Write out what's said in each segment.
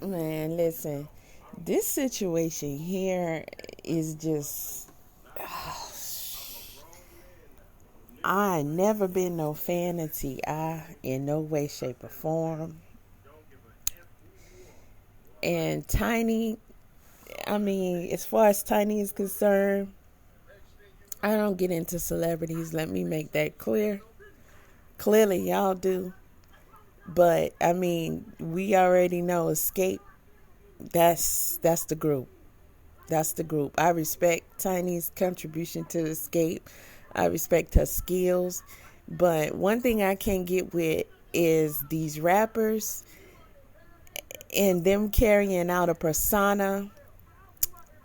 Man, listen, this situation here is just. I never been no fan of T.I. in no way, shape, or form. And Tiny, I mean, as far as Tiny is concerned, I don't get into celebrities. Let me make that clear. Clearly, y'all do. But I mean, we already know Escape. That's the group. That's the group. I respect Tiny's contribution to Escape. I respect her skills. But one thing I can't get with is these rappers and them carrying out a persona.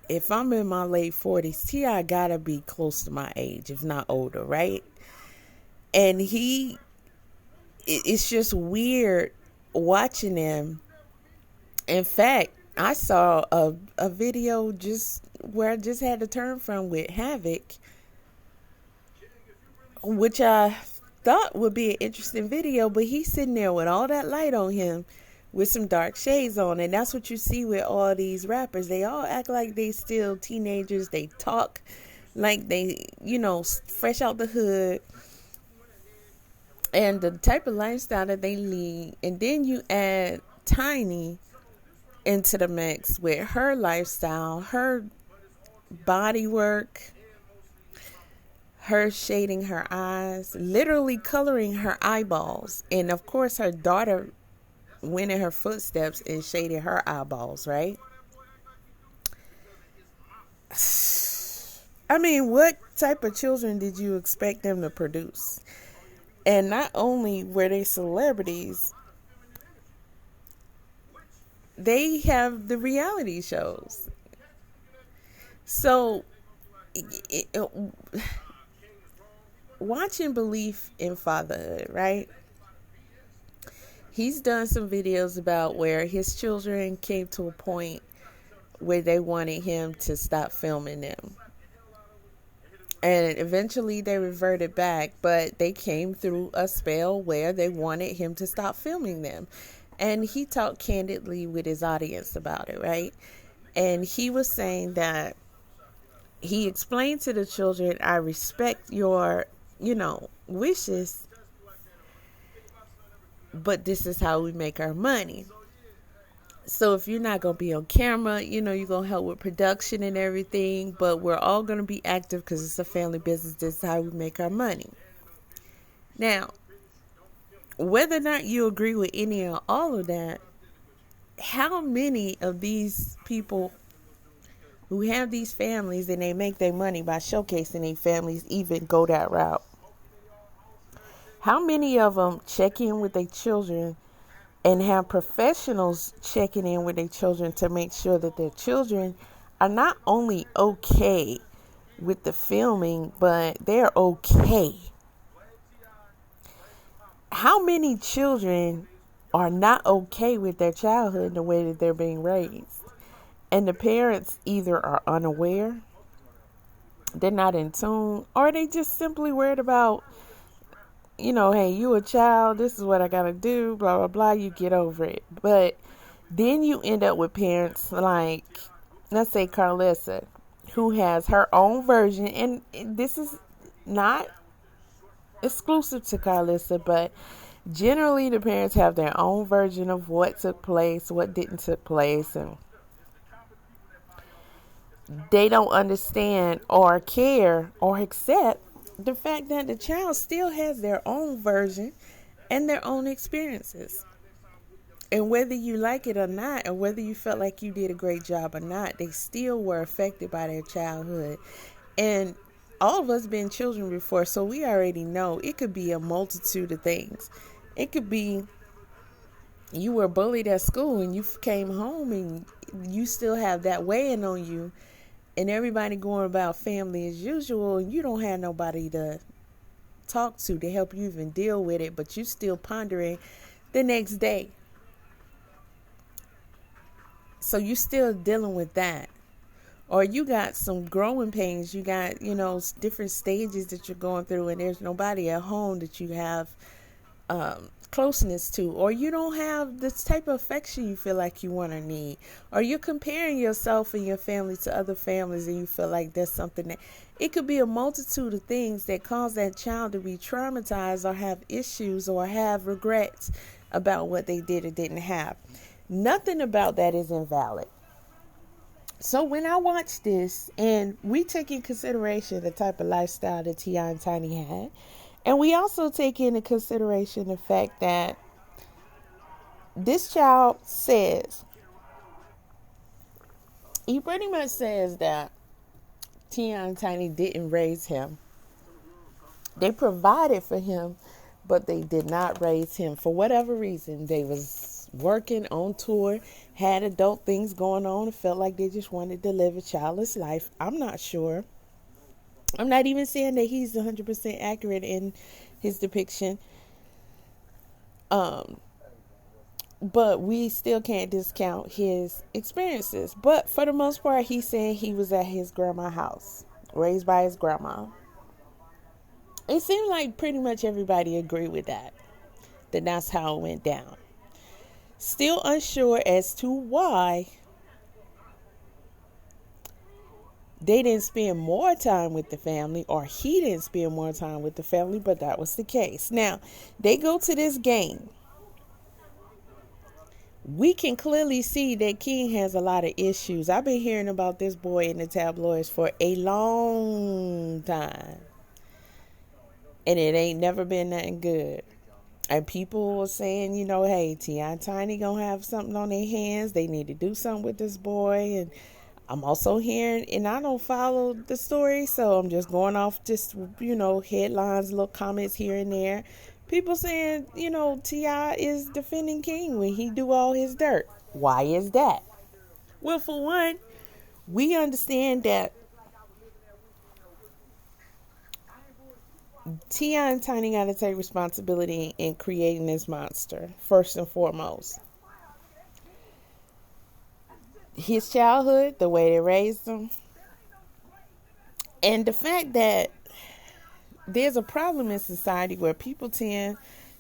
If I'm in my late 40s, T.I. gotta be close to my age, if not older, right? And it's just weird watching him. In fact, I saw a video just where I just had to turn from with Havoc, which I thought would be an interesting video, but he's sitting there with all that light on him with some dark shades on. And that's what you see with all these rappers. They all act like they still teenagers. They talk like they, fresh out the hood. And the type of lifestyle that they lead. And then you add Tiny into the mix with her lifestyle, her body work, her shading her eyes, literally coloring her eyeballs. And of course, her daughter went in her footsteps and shaded her eyeballs, right? I mean, what type of children did you expect them to produce? And not only were they celebrities, they have the reality shows. So, watching Belief in Fatherhood, right? He's done some videos about where his children came to a point where they wanted him to stop filming them. And eventually they reverted back, but they came through a spell where they wanted him to stop filming them. And he talked candidly with his audience about it, right? And he was saying that he explained to the children, I respect your, wishes, but this is how we make our money. So if you're not going to be on camera, you're going to help with production and everything, but we're all going to be active because it's a family business. This is how we make our money. Now, whether or not you agree with any or all of that, how many of these people who have these families and they make their money by showcasing their families even go that route? How many of them check in with their children and have professionals checking in with their children to make sure that their children are not only okay with the filming, but they're okay? How many children are not okay with their childhood and the way that they're being raised? And the parents either are unaware, they're not in tune, or they just simply worried about, hey, you a child, this is what I gotta do, blah, blah, blah, you get over it. But then you end up with parents like, let's say Carlissa, who has her own version, and this is not exclusive to Carlissa, but generally the parents have their own version of what took place, what didn't take place, and they don't understand or care or accept the fact that the child still has their own version and their own experiences. And whether you like it or not, or whether you felt like you did a great job or not, they still were affected by their childhood. And all of us been children before, so we already know it could be a multitude of things. It could be you were bullied at school and you came home and you still have that weighing on you, and everybody going about family as usual, and you don't have nobody to talk to help you even deal with it, but you still pondering the next day. So you still dealing with that. Or you got some growing pains. You got, different stages that you're going through, and there's nobody at home that you have closeness to, or you don't have this type of affection you feel like you want or need, or you're comparing yourself and your family to other families and you feel like there's something that, it could be a multitude of things that cause that child to be traumatized or have issues or have regrets about what they did or didn't have. Nothing about that is invalid. So when I watched this, and we took in consideration the type of lifestyle that T.I. and Tiny had, and we also take into consideration the fact that this child says, he pretty much says that T.I. and Tiny didn't raise him. They provided for him, but they did not raise him. For whatever reason, they was working on tour, had adult things going on, and felt like they just wanted to live a childless life. I'm not sure. I'm not even saying that he's 100% accurate in his depiction. But we still can't discount his experiences. But for the most part, he's saying he was at his grandma's house, raised by his grandma. It seemed like pretty much everybody agreed with that that's how it went down. Still unsure as to why they didn't spend more time with the family, or he didn't spend more time with the family, but that was the case. Now, they go to this game. We can clearly see that King has a lot of issues. I've been hearing about this boy in the tabloids for a long time, and it ain't never been nothing good. And people were saying, hey, T.I. and Tiny gonna have something on their hands. They need to do something with this boy. And I'm also hearing, and I don't follow the story, so I'm just going off just, headlines, little comments here and there. People saying, T.I. is defending King when he do all his dirt. Why is that? Well, for one, we understand that T.I. and Tiny got to take responsibility in creating this monster, first and foremost. His childhood, the way they raised him, and the fact that there's a problem in society where people tend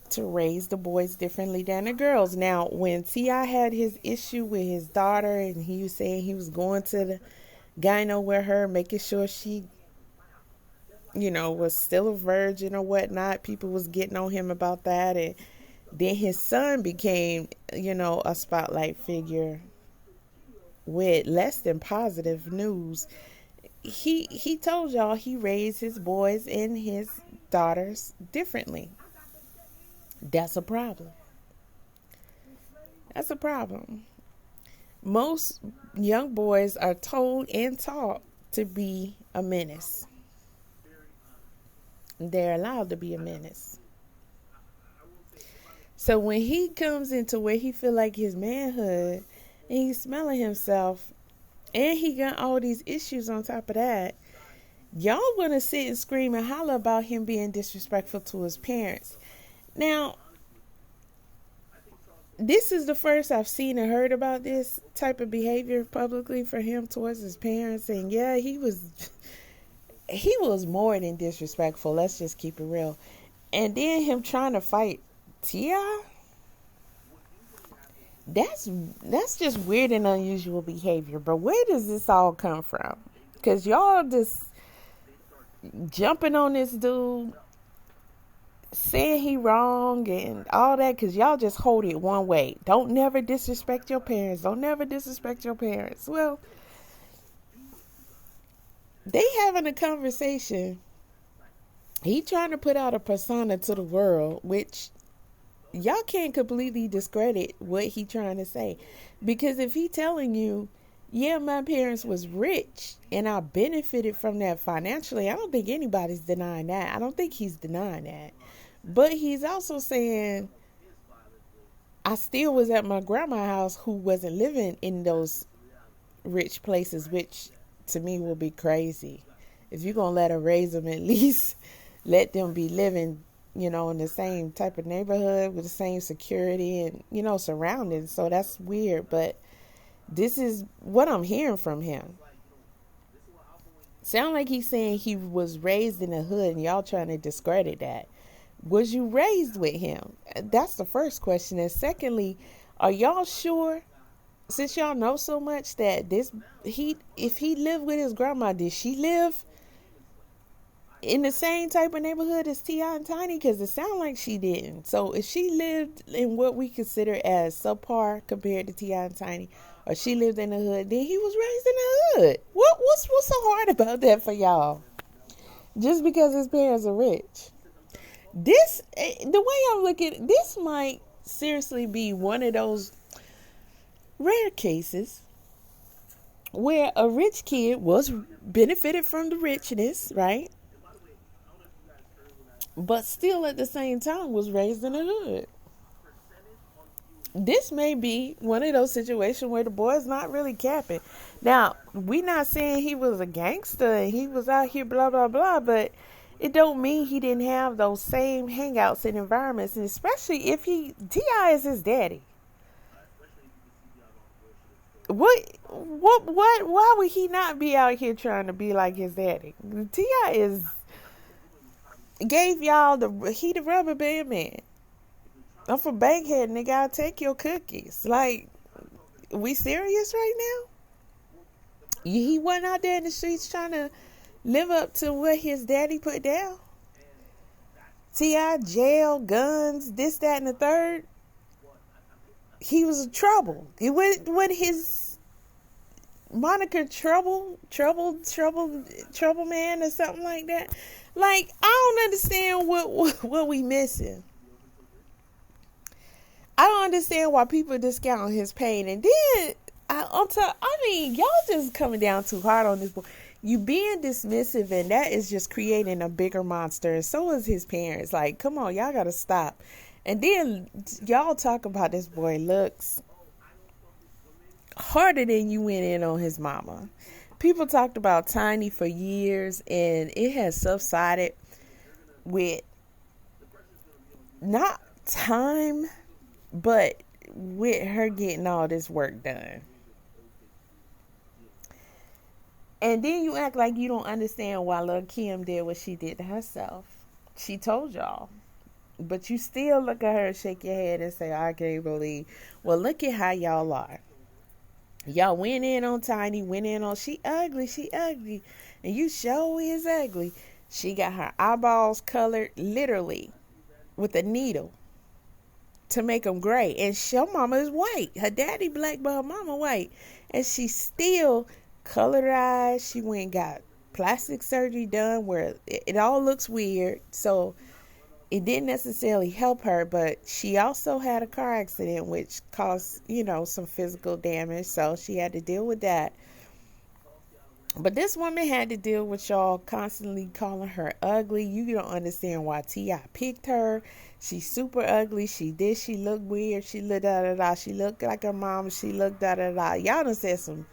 to raise the boys differently than the girls. Now, when T.I. had his issue with his daughter, and he was saying he was going to the gyno with her, making sure she was still a virgin or whatnot. People was getting on him about that. And then his son became, a spotlight figure with less than positive news. He told y'all he raised his boys and his daughters differently. That's a problem. That's a problem. Most young boys are told and taught to be a menace. They're allowed to be a menace. So when he comes into where he feel like his manhood, and he's smelling himself, and he got all these issues on top of that, y'all want to sit and scream and holler about him being disrespectful to his parents. Now, this is the first I've seen and heard about this type of behavior publicly for him towards his parents. And yeah, he was more than disrespectful. Let's just keep it real. And then him trying to fight T.I., that's just weird and unusual behavior. But where does this all come from? Because y'all just jumping on this dude, saying he wrong and all that, because y'all just hold it one way. Don't never disrespect your parents. Don't never disrespect your parents. Well, they having a conversation. He trying to put out a persona to the world, which y'all can't completely discredit what he trying to say. Because if he telling you, yeah, my parents was rich and I benefited from that financially, I don't think anybody's denying that. I don't think he's denying that. But he's also saying, I still was at my grandma's house who wasn't living in those rich places, which to me will be crazy. If you're going to let her raise them, at least let them be living, in the same type of neighborhood with the same security and, surroundings. So that's weird. But this is what I'm hearing from him. Sound like he's saying he was raised in the hood and y'all trying to discredit that. Was you raised with him? That's the first question. And secondly, are y'all sure, since y'all know so much, that if he lived with his grandma, did she live in the same type of neighborhood as T.I. and Tiny? Because it sounds like she didn't. So if she lived in what we consider as subpar compared to T.I. and Tiny, or she lived in the hood, then he was raised in the hood. What's so hard about that for y'all? Just because his parents are rich. The way I'm looking, this might seriously be one of those rare cases where a rich kid was benefited from the richness, right? But still at the same time was raised in the hood. This may be one of those situations where the boy's not really capping. Now, we not saying he was a gangster and he was out here blah, blah, blah, but it don't mean he didn't have those same hangouts and environments, and especially if T.I. is his daddy. Why would he not be out here trying to be like his daddy? T.I. gave y'all the rubber band man. I'm from Bankhead, nigga. I'll take your cookies. Like, we serious right now? He wasn't out there in the streets trying to live up to what his daddy put down. T.I. jail, guns, this, that, and the third. He was in trouble. He went with his moniker trouble man or something like that. Like, I don't understand what we missing. I don't understand why people discount his pain. And then, y'all just coming down too hard on this boy. You being dismissive, and that is just creating a bigger monster. And so is his parents. Like, come on, y'all got to stop. And then y'all talk about this boy looks harder than you went in on his mama. People talked about Tiny for years, and it has subsided with not time, but with her getting all this work done. And then you act like you don't understand why Lil' Kim did what she did to herself. She told y'all. But you still look at her and shake your head and say, I can't believe. Well, look at how y'all are. Y'all went in on Tiny, she ugly. And you sure is ugly. She got her eyeballs colored literally with a needle to make them gray. And her mama is white. Her daddy black, but her mama white. And she still colored her eyes. She went and got plastic surgery done where it all looks weird. So it didn't necessarily help her, but she also had a car accident which caused, some physical damage. So she had to deal with that. But this woman had to deal with y'all constantly calling her ugly. You don't understand why T.I. picked her. She's super ugly. She looked weird. She looked da-da-da. She looked like her mom. She looked da-da-da. Y'all done said some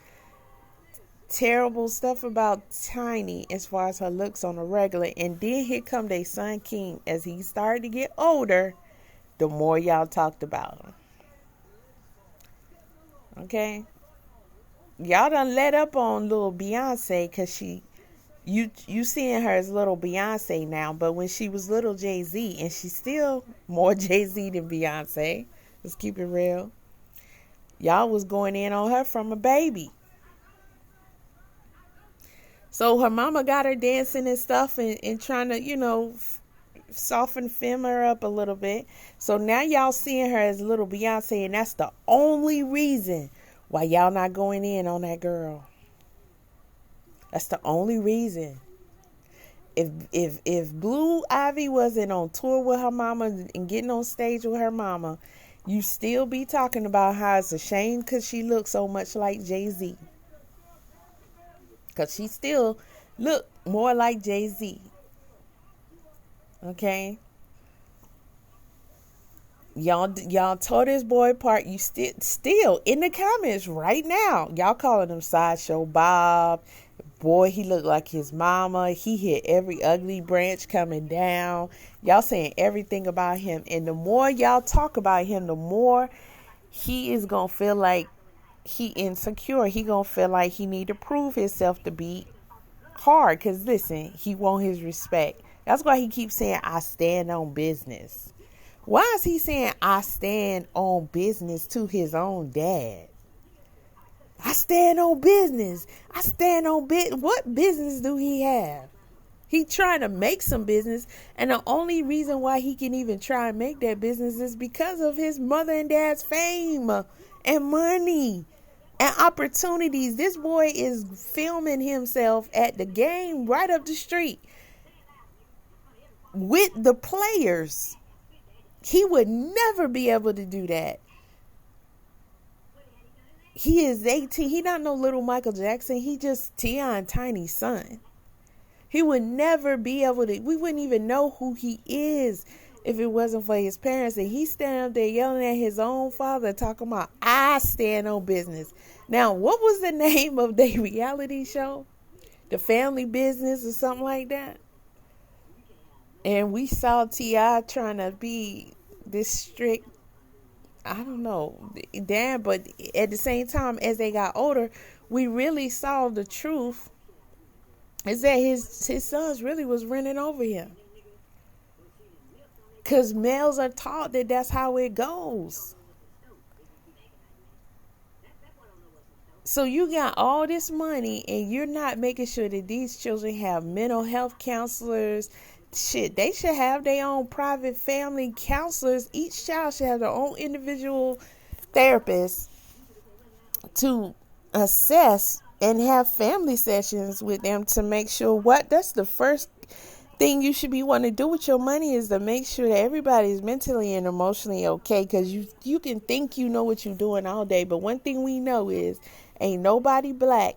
terrible stuff about Tiny as far as her looks on a regular. And then here come their son King. As he started to get older, the more y'all talked about him. Okay? Y'all done let up on little Beyonce because you seeing her as little Beyonce now, but when she was little Jay-Z, and she's still more Jay-Z than Beyonce, let's keep it real, y'all was going in on her from a baby. So her mama got her dancing and stuff and trying to, soften her up a little bit. So now y'all seeing her as little Beyonce, and that's the only reason why y'all not going in on that girl. That's the only reason. If Blue Ivy wasn't on tour with her mama and getting on stage with her mama, you still be talking about how it's a shame because she looks so much like Jay-Z. Because she still look more like Jay-Z. Okay? Y'all tore this boy apart. You still in the comments right now. Y'all calling him Sideshow Bob. Boy, he looked like his mama. He hit every ugly branch coming down. Y'all saying everything about him. And the more y'all talk about him, the more he is going to feel like he insecure. He going to feel like he need to prove himself to be hard. Because listen, he want his respect. That's why he keeps saying, I stand on business. Why is he saying, I stand on business to his own dad? I stand on business. I stand on business. What business do he have? He trying to make some business, and the only reason why he can even try and make that business is because of his mother and dad's fame and money and opportunities. This boy is filming himself at the game right up the street with the players. He would never be able to do that. He is 18. He not no little Michael Jackson. He just T.I. and Tiny's son. He would never be able to, we wouldn't even know who he is if it wasn't for his parents. And he stand up there yelling at his own father, talking about, I stand on business. Now, what was the name of the reality show? The Family Business or something like that? And we saw T.I. trying to be this strict, I don't know, dad. But at the same time, as they got older, we really saw the truth. Is that his sons really was running over him. Because males are taught that that's how it goes. So you got all this money and you're not making sure that these children have mental health counselors. Shit, they should have their own private family counselors. Each child should have their own individual therapist to assess and have family sessions with them to make sure that's the first thing you should be wanting to do with your money, is to make sure that everybody is mentally and emotionally okay. Because you can think you know what you're doing all day, but one thing we know is ain't nobody black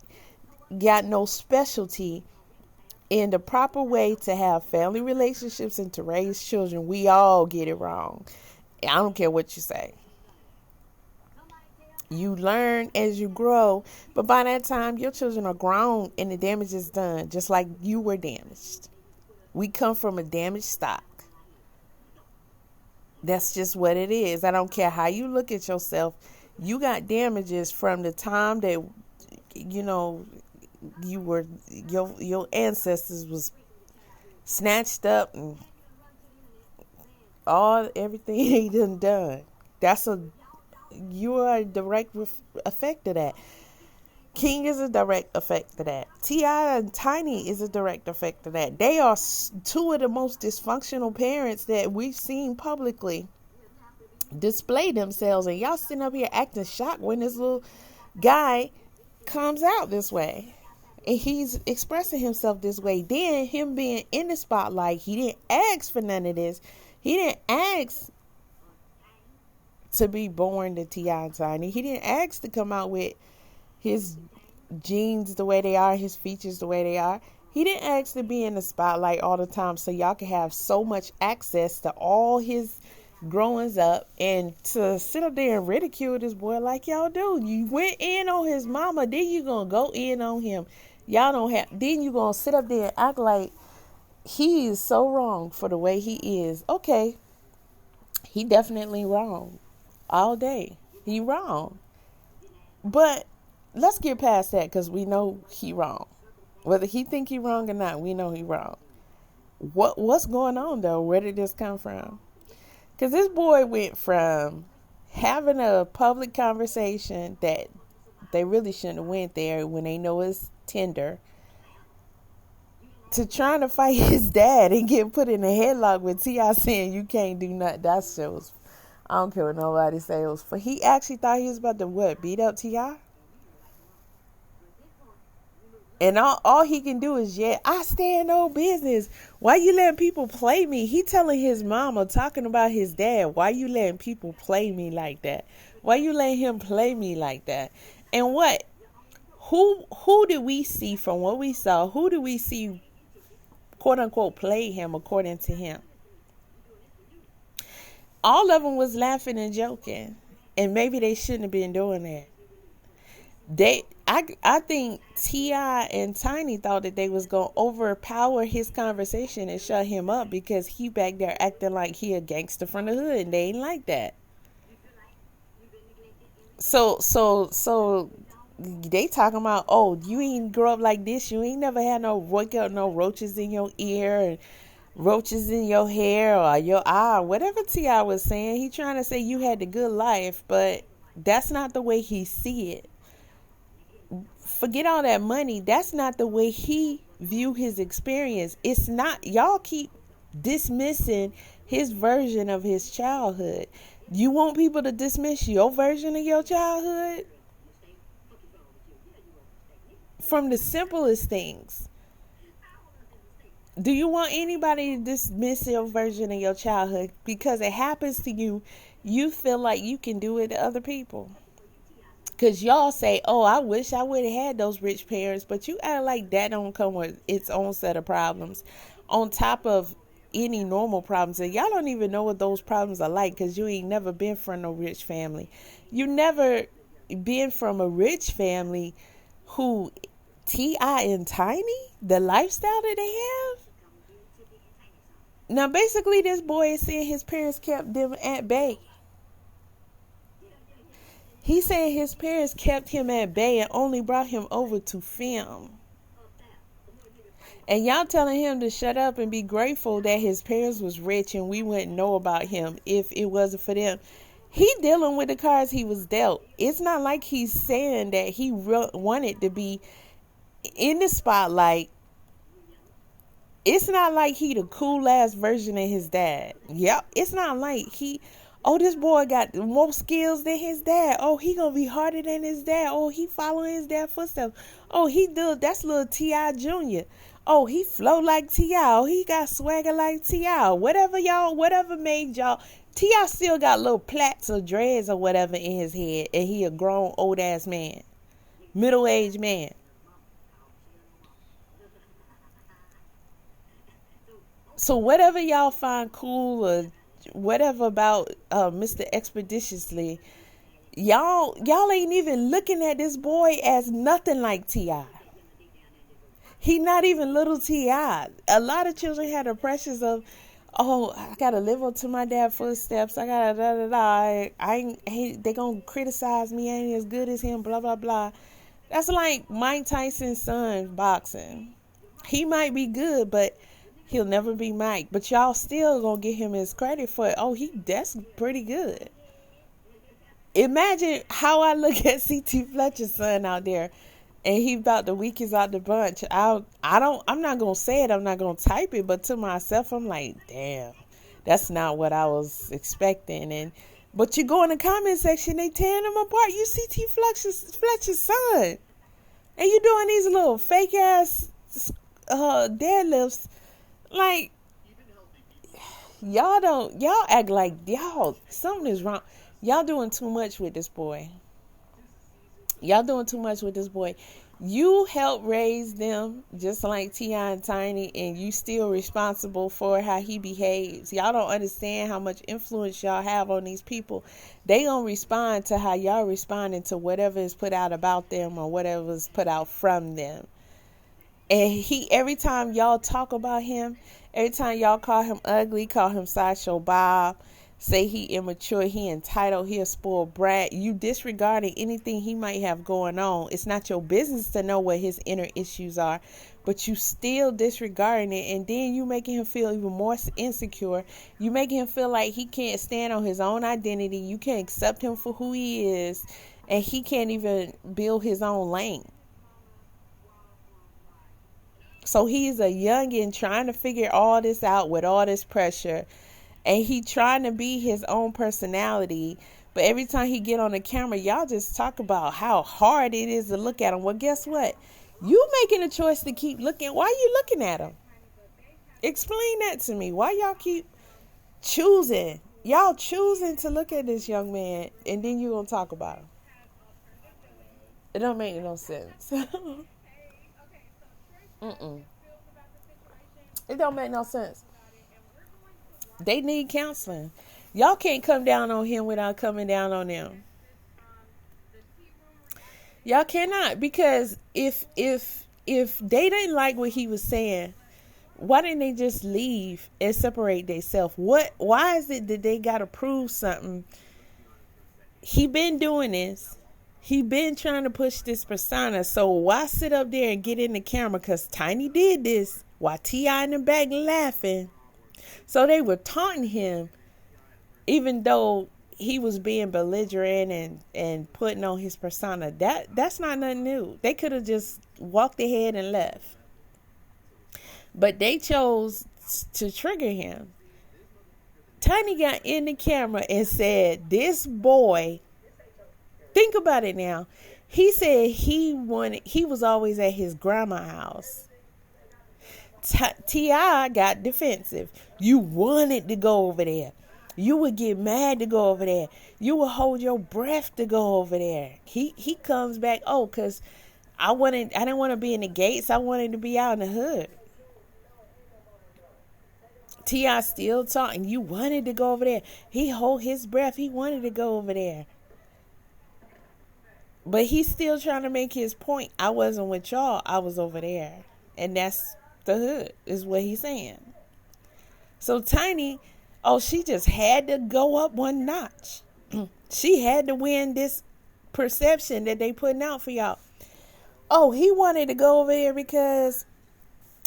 got no specialty in the proper way to have family relationships and to raise children. We all get it wrong. I don't care what you say. You learn as you grow, but by that time, your children are grown and the damage is done, just like you were damaged. We come from a damaged stock. That's just what it is. I don't care how you look at yourself. You got damages from the time that, you were, your ancestors was snatched up and everything they done. You are a direct effect of that. King is a direct effect of that. T.I. and Tiny is a direct effect of that. They are two of the most dysfunctional parents that we've seen publicly display themselves. And y'all sitting up here acting shocked when this little guy comes out this way. And he's expressing himself this way. Then him being in the spotlight, he didn't ask for none of this. He didn't ask to be born to T.I. and Tiny. He didn't ask to come out with his genes the way they are, his features the way they are. He didn't ask to be in the spotlight all the time so y'all can have so much access to all his growings up, and to sit up there and ridicule this boy like y'all do. You went in on his mama, then you gonna go in on him. Y'all don't have, then you gonna sit up there and act like he is so wrong for the way he is. Okay, he definitely wrong. All day. He wrong. But let's get past that, because we know he wrong. Whether he think he wrong or not, we know he wrong. What's going on though? Where did this come from? Because this boy went from having a public conversation that they really shouldn't have went there when they know it's Tinder, to trying to fight his dad and get put in a headlock with T.I. saying you can't do nothing. That shit was, I don't care what nobody say. It was for, he actually thought he was about to beat up T.I.? And all he can do is, I stand on business. Why you letting people play me? He telling his mama, talking about his dad. Why you letting people play me like that? Why you letting him play me like that? And what? Who did we see from what we saw? Who did we see, quote unquote, play him according to him? All of them was laughing and joking. And maybe they shouldn't have been doing that. I think T.I. and Tiny thought that they was going to overpower his conversation and shut him up, because he back there acting like he a gangster from the hood, and they ain't like that. So they talking about, oh, you ain't grow up like this. You ain't never had no roaches in your ear, and roaches in your hair or your eye, whatever T.I. was saying. He trying to say you had the good life, but that's not the way he see it. Forget all that money. That's not the way he view his experience. It's not. Y'all keep dismissing his version of his childhood. You want people to dismiss your version of your childhood? From the simplest things. Do you want anybody to dismiss your version of your childhood? Because it happens to you, you feel like you can do it to other people. Because y'all say, oh, I wish I would have had those rich parents. But you act like that don't come with its own set of problems. On top of any normal problems. And y'all don't even know what those problems are like because you ain't never been from no rich family. You never been from a rich family who T.I. and Tiny, the lifestyle that they have. Now, basically, this boy is saying his parents kept them at bay. He said his parents kept him at bay and only brought him over to film. And y'all telling him to shut up and be grateful that his parents was rich and we wouldn't know about him if it wasn't for them. He dealing with the cards he was dealt. It's not like he's saying that he wanted to be in the spotlight. It's not like he the cool ass version of his dad. Yep. It's not like this boy got more skills than his dad. Oh, he gonna be harder than his dad. Oh, he following his dad's footsteps. Oh, that's little T.I. Jr. Oh, he flow like T.I. Oh, he got swagger like T.I. Whatever made y'all. T.I. still got little plaits or dreads or whatever in his head. And he a grown old ass man. Middle-aged man. So whatever y'all find cool or whatever about Mr. Expeditiously, y'all ain't even looking at this boy as nothing like T.I. He not even little T.I. A lot of children had the pressures of, oh, I gotta live up to my dad's footsteps. I gotta they gonna criticize me. I ain't as good as him. Blah blah blah. That's like Mike Tyson's son boxing. He might be good, but he'll never be Mike. But y'all still gonna give him his credit for it. Oh, that's pretty good. Imagine how I look at C.T. Fletcher's son out there. And he about the weakest out the bunch. I'm not going to say it. I'm not going to type it. But to myself, I'm like, damn, that's not what I was expecting. But you go in the comment section, they tearing him apart. You C.T. Fletcher's son. And you doing these little fake ass deadlifts. Like, y'all act like something is wrong. Y'all doing too much with this boy. You helped raise them just like T.I. and Tiny, and you still responsible for how he behaves. Y'all don't understand how much influence y'all have on these people. They gonna respond to how y'all responding to whatever is put out about them or whatever is put out from them. And every time y'all talk about him, every time y'all call him ugly, call him Sideshow Bob, say he immature, he entitled, he a spoiled brat, you disregarding anything he might have going on. It's not your business to know what his inner issues are, but you still disregarding it, and then you making him feel even more insecure. You making him feel like he can't stand on his own identity. You can't accept him for who he is, and he can't even build his own lane. So he's a youngin' trying to figure all this out with all this pressure. And he trying to be his own personality. But every time he get on the camera, y'all just talk about how hard it is to look at him. Well, guess what? You making a choice to keep looking. Why are you looking at him? Explain that to me. Why y'all keep choosing? Y'all choosing to look at this young man, and then you gonna talk about him. It don't make no sense. It don't make no sense. They need counseling. Y'all can't come down on him without coming down on them. Y'all cannot, because if they didn't like what he was saying, why didn't they just leave and separate themselves? Why is it that they gotta prove something? He been doing this. He been trying to push this persona. So why sit up there and get in the camera? Because Tiny did this while T.I. in the back laughing. So they were taunting him, even though he was being belligerent and putting on his persona. That's not nothing new. They could have just walked ahead and left. But they chose to trigger him. Tiny got in the camera and said, this boy, think about it now. He said he was always at his grandma's house. T.I. got defensive. You wanted to go over there. You would get mad to go over there. You would hold your breath to go over there. He comes back, because I didn't want to be in the gates. I wanted to be out in the hood. T.I. still talking. You wanted to go over there. He hold his breath. He wanted to go over there. But he's still trying to make his point. I wasn't with y'all. I was over there. And that's the hood, is what he's saying. So Tiny, she just had to go up one notch. She had to win this perception that they putting out for y'all. He wanted to go over there because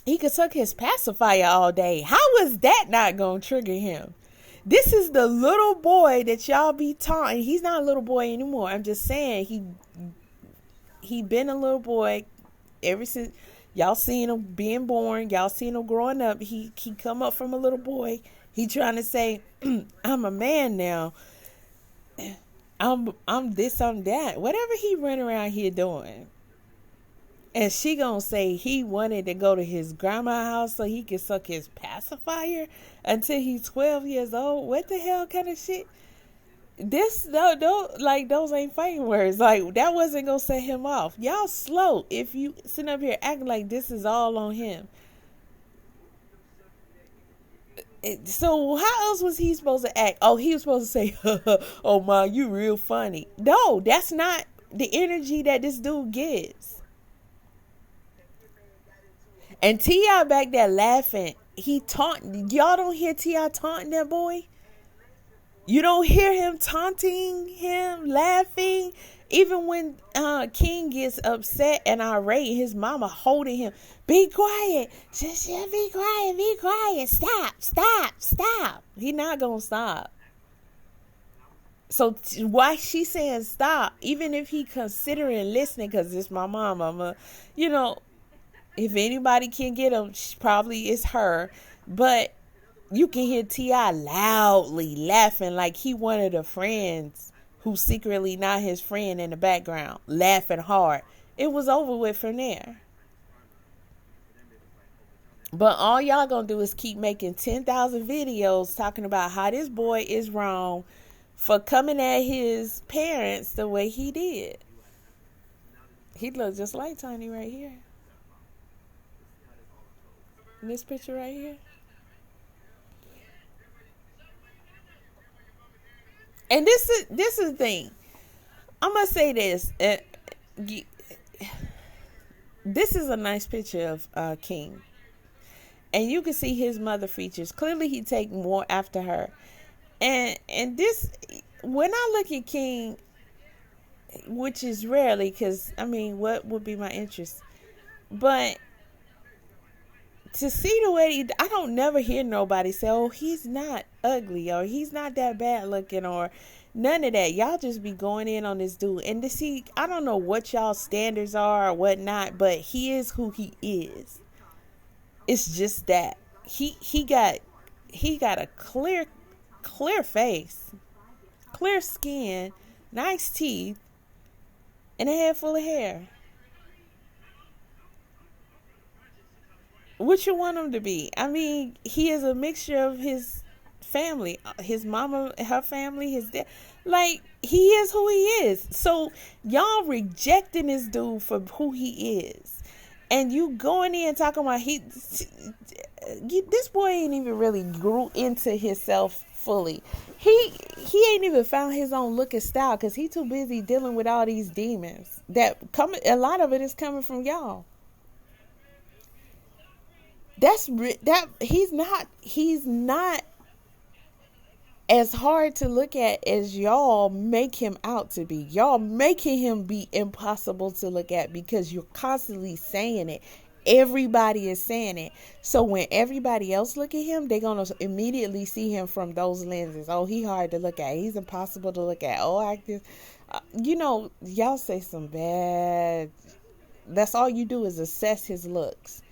he could suck his pacifier all day. How was that not going to trigger him? This is the little boy that y'all be taunting. He's not a little boy anymore. I'm just saying he been a little boy ever since y'all seen him being born. Y'all seen him growing up. He come up from a little boy. He trying to say, I'm a man now. I'm this, I'm that. Whatever he run around here doing. And she gonna say he wanted to go to his grandma's house so he could suck his pacifier until he's 12 years old. What the hell kind of shit? Those ain't fighting words. Like, that wasn't gonna set him off. Y'all slow if you sit up here acting like this is all on him. So how else was he supposed to act? He was supposed to say, oh ma, you real funny. No, that's not the energy that this dude gives. And T.I. back there laughing. He taunting. Y'all don't hear T.I. taunting that boy? You don't hear him taunting him, laughing? Even when King gets upset and irate, his mama holding him. Be quiet. Just be quiet. Be quiet. Stop. He not going to stop. So why she saying stop? Even if he considering listening, because it's my mama, if anybody can get him, probably it's her. But you can hear T.I. loudly laughing like he one of the friends who's secretly not his friend in the background, laughing hard. It was over with from there. But all y'all gonna do is keep making 10,000 videos talking about how this boy is wrong for coming at his parents the way he did. He looked just like Tiny right here. In this picture right here. And this is the thing. I'm gonna say this. This is a nice picture of King, and you can see his mother features. Clearly, he take more after her. And this, when I look at King, which is rarely, because what would be my interest? But to see the way I don't never hear nobody say, he's not ugly, or he's not that bad looking, or none of that. Y'all just be going in on this dude. And to see, I don't know what y'all standards are or whatnot, but he is who he is. It's just that. He got a clear face, clear skin, nice teeth, and a head full of hair. What you want him to be? He is a mixture of his family, his mama, her family, his dad. Like, he is who he is. So y'all rejecting this dude for who he is, and you going in talking about this boy ain't even really grew into himself fully. He ain't even found his own look and style because he too busy dealing with all these demons that come. A lot of it is coming from y'all. He's not as hard to look at as y'all make him out to be. Y'all making him be impossible to look at because you're constantly saying it. Everybody is saying it. So when everybody else look at him, they're going to immediately see him from those lenses. Oh, he hard to look at. He's impossible to look at. Oh, active. Y'all say some bad. That's all you do is assess his looks.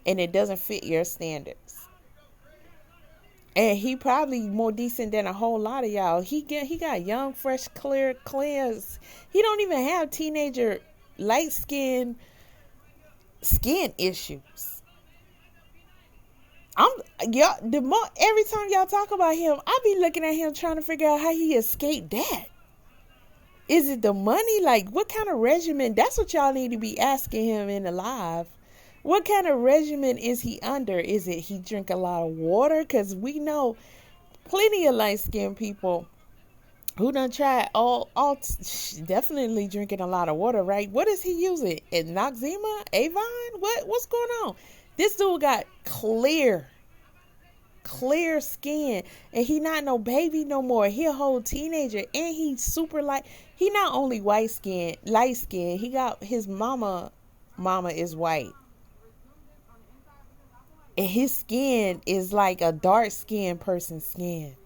And it doesn't fit your standards. And he probably more decent than a whole lot of y'all. He got young, fresh, clear. He don't even have teenager, light skin issues. Every time y'all talk about him, I be looking at him trying to figure out how he escaped that. Is it the money? Like, what kind of regimen? That's what y'all need to be asking him in the live. What kind of regimen is he under? Is it he drink a lot of water? Because we know plenty of light-skinned people who done tried definitely drinking a lot of water, right? What is he using? Noxzema? Avon? What's going on? This dude got clear skin, and he not no baby no more. He a whole teenager, and he's super light. He not only light skin. He got his mama is white. And his skin is like a dark skinned person's skin.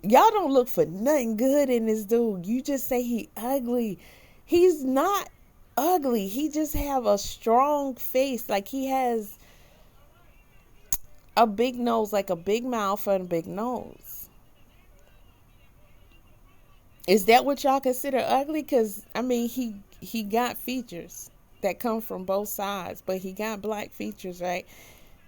Y'all don't look for nothing good in this dude. You just say he ugly. He's not ugly. He just have a strong face. Like he has a big nose, like a big mouth and a big nose. Is that what y'all consider ugly? Because, I mean, he got features that come from both sides, but he got black features, right?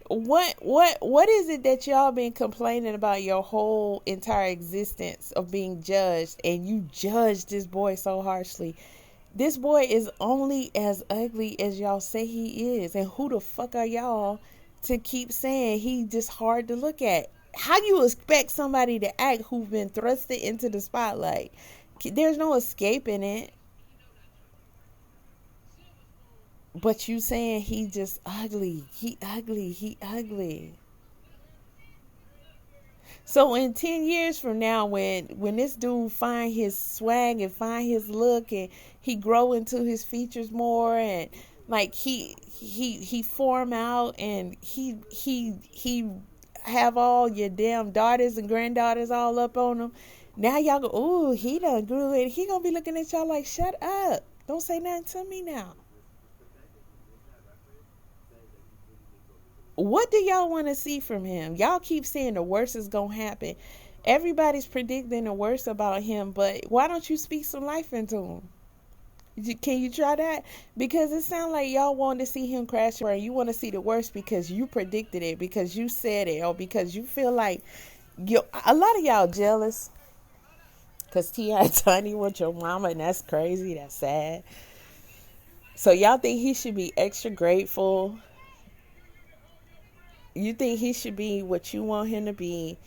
What is it that y'all been complaining about your whole entire existence of being judged, and you judged this boy so harshly? This boy is only as ugly as y'all say he is, and who the fuck are y'all to keep saying he just hard to look at? How you expect somebody to act who's been thrusted into the spotlight? There's no escaping it. But you saying he just ugly. He ugly. So in 10 years from now, when this dude find his swag and find his look, and he grow into his features more, and like he form out, and he have all your damn daughters and granddaughters all up on him. Now y'all go, ooh, he done grew, and he gonna be looking at y'all like, shut up. Don't say nothing to me now. What do y'all want to see from him? Y'all keep saying the worst is going to happen. Everybody's predicting the worst about him, but why don't you speak some life into him? Can you try that? Because it sounds like y'all want to see him crash, or you want to see the worst because you predicted it, because you said it, or because you feel like a lot of y'all jealous because T.I. Tiny with your mama, and that's crazy. That's sad. So y'all think he should be extra grateful? You think he should be what you want him to be.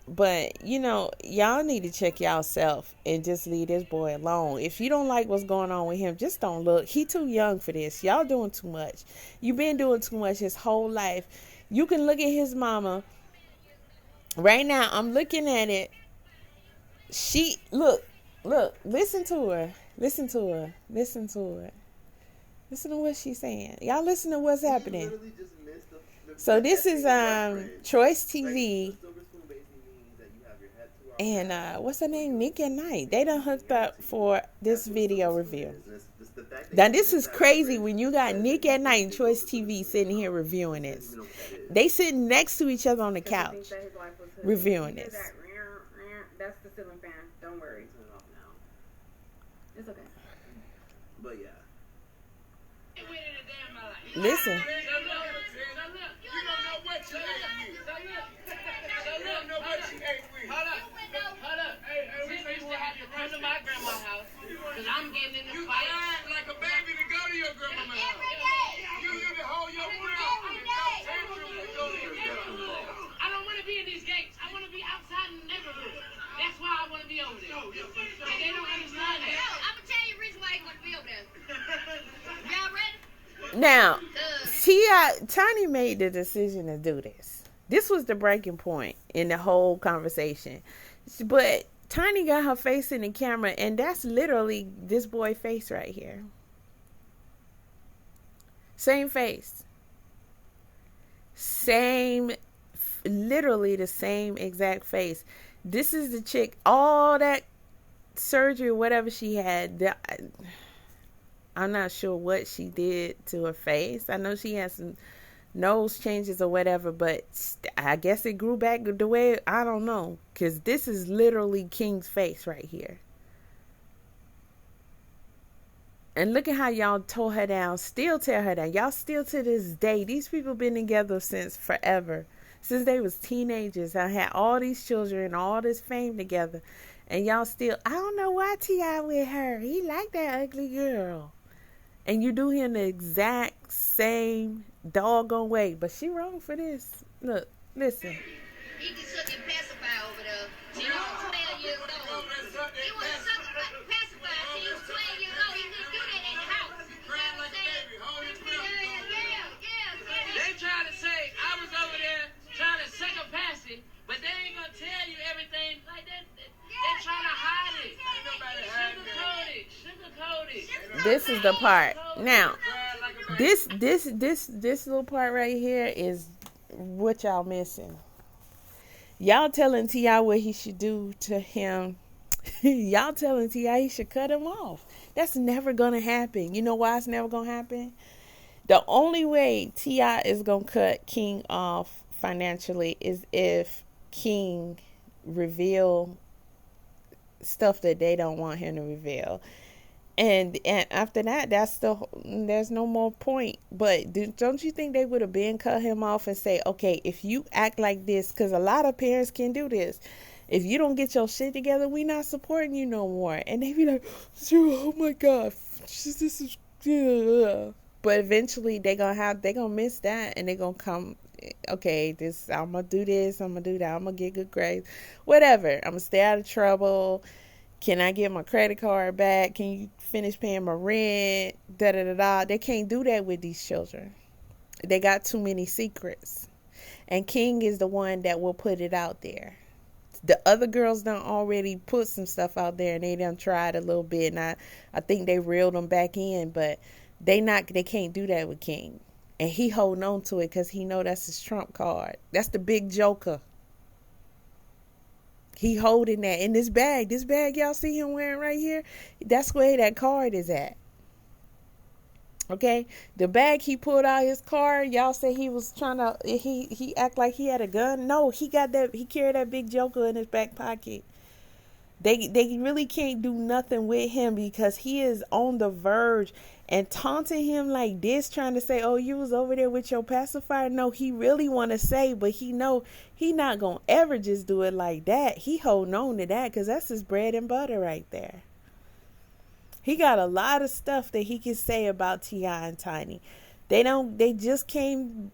But, y'all need to check y'allself and just leave this boy alone. If you don't like what's going on with him, just don't look. He too young for this. Y'all doing too much. You been doing too much his whole life. You can look at his mama. Right now, I'm looking at it. Look, listen to her. Listen to what she's saying. Y'all listen to what's happening. So this is Choice TV and what's her name? Nick at Night. They done hooked up for this video review. Now this is crazy when you got Nick at Night and Choice TV sitting here reviewing this. They sitting next to each other on the couch reviewing this. That's the ceiling fan. Don't worry. It's okay. But yeah. Listen. Because I'm getting in the fight. You act like a baby to go to your grandma's house. You to hold your breath and go to your grandma's. I don't want to be in these gates. I want to be outside in the neighborhood. That's why I want to be over there. And they don't understand that. I'm going to tell you the reason why I want to be over there. Y'all ready? Now, T.I. Tiny made the decision to do this. This was the breaking point in the whole conversation. But Tiny got her face in the camera, and that's literally this boy face right here. Same face. Same, literally the same exact face. This is the chick, all that surgery, whatever she had. I'm not sure what she did to her face. I know she had some nose changes or whatever, but I guess it grew back the way, I don't know. Because this is literally King's face right here. And look at how y'all tore her down, still tear her down. Y'all still to this day, these people been together since forever. Since they was teenagers. I had all these children, all this fame together. And y'all still, I don't know why T.I. with her. He like that ugly girl. And you do him the exact same doggone way. But she wrong for this. Look, listen. He just took and pacifier over there. She was 12 years old. He was a pacifier. She was 12 years old. He couldn't do that in the house. Crying like a baby. Hold his breath. Yeah. They trying to say I was over there trying to suck a passy, but they ain't gonna tell you everything like that. They're trying to hide it. Sugarcoat it. This is the part. Now, this little part right here is what y'all missing. Y'all telling T.I. what he should do to him. Y'all telling T.I. he should cut him off. That's never gonna happen. You know why it's never gonna happen? The only way T.I. is gonna cut King off financially is if King reveal stuff that they don't want him to reveal, and after that, there's no more point. But don't you think they would have been cut him off and say, okay, if you act like this, because a lot of parents can do this, if you don't get your shit together, we not supporting you no more. And they be like, oh my god, this is but eventually they gonna miss that, and they gonna come, okay, I'm gonna do this, I'm gonna do that, I'm gonna get good grades, whatever, I'm gonna stay out of trouble, can I get my credit card back, can you finish paying my rent, They can't do that with these children. They got too many secrets, and King is the one that will put it out there. The other girls done already put some stuff out there, and they done tried a little bit, and I think they reeled them back in, but they can't do that with King. And he holding on to it because he know that's his trump card. That's the big joker. He holding that in this bag. This bag y'all see him wearing right here, that's where that card is at. Okay? The bag he pulled out his card, y'all say he was trying to, he act like he had a gun. No, he carried that big joker in his back pocket. They really can't do nothing with him because he is on the verge, and taunting him like this, trying to say, oh, you was over there with your pacifier. No, he really want to say, but he know he not going to ever just do it like that. He holding on to that because that's his bread and butter right there. He got a lot of stuff that he can say about T.I. and Tiny. They just came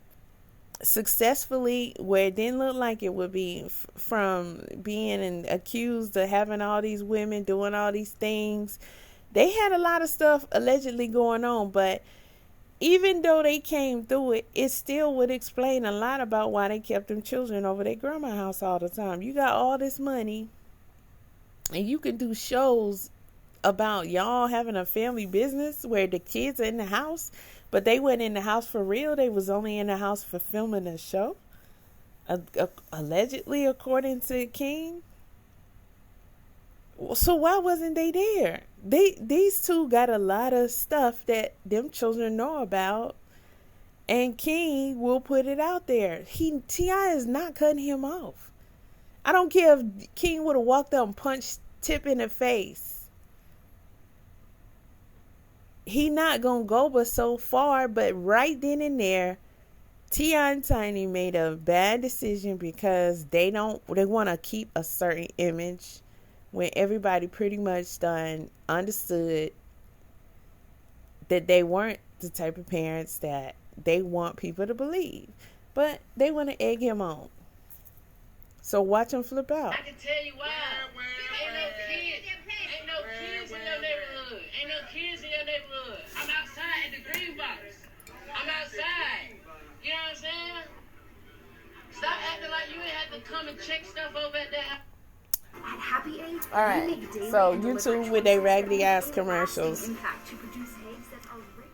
successfully where it didn't look like it would be, from being accused of having all these women doing all these things. They had a lot of stuff allegedly going on, but even though they came through it, it still would explain a lot about why they kept them children over their grandma's house all the time. You got all this money, and you can do shows about y'all having a family business where the kids are in the house, but they weren't in the house for real. They was only in the house for filming a show, allegedly, according to King. So why wasn't they there? These two got a lot of stuff that them children know about, and King will put it out there. T.I. is not cutting him off. I don't care if King would have walked up and punched Tip in the face. He not gonna go but so far. But right then and there, T.I. and Tiny made a bad decision because they want to keep a certain image when everybody pretty much done understood that they weren't the type of parents that they want people to believe. But they want to egg him on. So watch him flip out. I can tell you why. Ain't no kids. Ain't no kids in your neighborhood. Ain't no kids in your neighborhood. I'm outside in the green box. I'm outside. You know what I'm saying? Stop acting like you ain't have to come and check stuff over at that house. Happy Egg, All right. So YouTube with their raggedy ass commercials.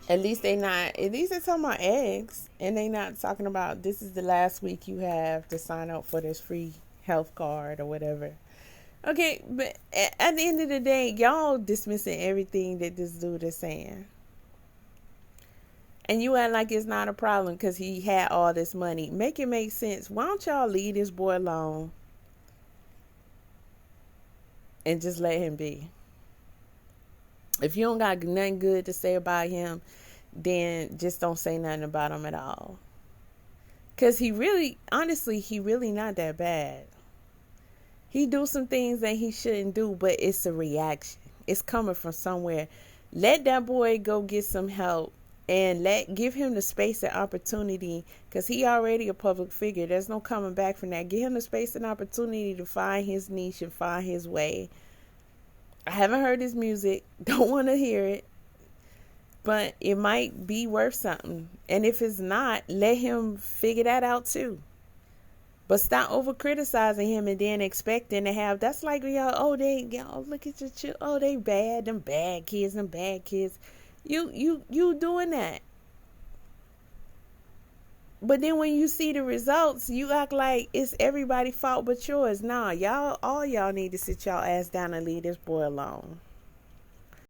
At least they're talking about eggs, and they not talking about this is the last week you have to sign up for this free health card or whatever. Okay, but at the end of the day, y'all dismissing everything that this dude is saying. And you act like it's not a problem because he had all this money. Make it make sense. Why don't y'all leave this boy alone and just let him be? If you don't got nothing good to say about him, then just don't say nothing about him at all. Because honestly, he really not that bad. He do some things that he shouldn't do, but it's a reaction. It's coming from somewhere. Let that boy go get some help and give him the space and opportunity, because he already a public figure. There's no coming back from that. Give him the space and opportunity to find his niche and find his way. I haven't heard his music. Don't want to hear it. But it might be worth something. And if it's not, let him figure that out too. But stop over criticizing him and then expecting to have, that's like y'all, look at your children. Oh, they bad, them bad kids. You doing that. But then when you see the results, you act like it's everybody's fault but yours. Nah, all y'all need to sit y'all ass down and leave this boy alone.